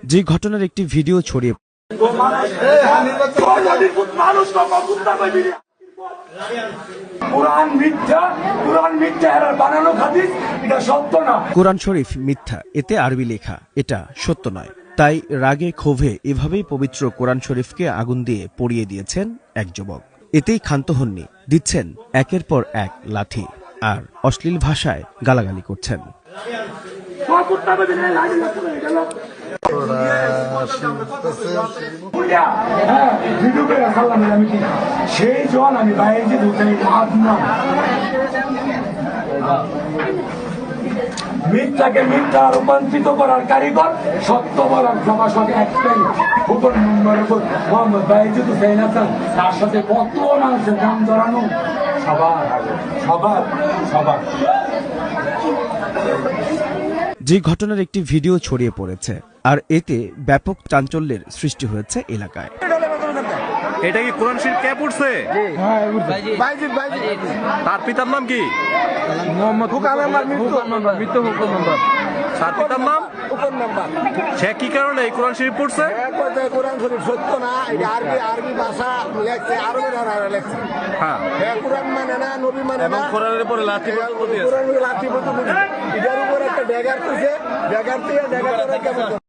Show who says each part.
Speaker 1: যে ঘটনার একটি ভিডিও ছড়িয়ে কোরআন শরীফ মিথ্যা, এতে আরবি লেখা, এটা সত্য নয়। তাই রাগে ক্ষোভে এভাবেই পবিত্র কোরআন শরীফকে আগুন দিয়ে পুড়িয়ে দিয়েছেন এক যুবক। এতেই ক্ষান্ত হননি, দিচ্ছেন একের পর এক লাথি আর অশ্লীল ভাষায় গালাগালি করছেন।
Speaker 2: সেই জল আমি বাইরে মিথ্যাকে মিথ্যা রূপান্তরিত করার কারিগর, সত্য বলার প্রভাষক একটাই হুকুম নম্বর মোহাম্মদ বাইজিদ হুসাইন হাসান। তার সাথে কত মানুষের নাম জড়ানো, সবার সবার সবার।
Speaker 1: যে ঘটনার একটি ভিডিও ছড়িয়ে পড়েছে আর এতে ব্যাপক চাঞ্চল্যের সৃষ্টি হয়েছে এলাকায়।
Speaker 3: এটা কি কোরআন শরীফ কে পড়ছে? তার পিতার নাম কি? তার পিতার নাম? সে কি কারণে এই কোরআন শরীফ পড়ছে?
Speaker 4: কোরআন শরীফ সত্য না, এটা আরবি ভাষা লেখছে, আরবি লেখছে।
Speaker 3: হ্যাঁ,
Speaker 4: কোরআন মানে না, নবী মানে না।
Speaker 3: কোরআনের উপরে লাঠি
Speaker 4: লাঠি এটার উপর একটা ড্যাগার তুলছে, ড্যাগার থেকে ড্যাগার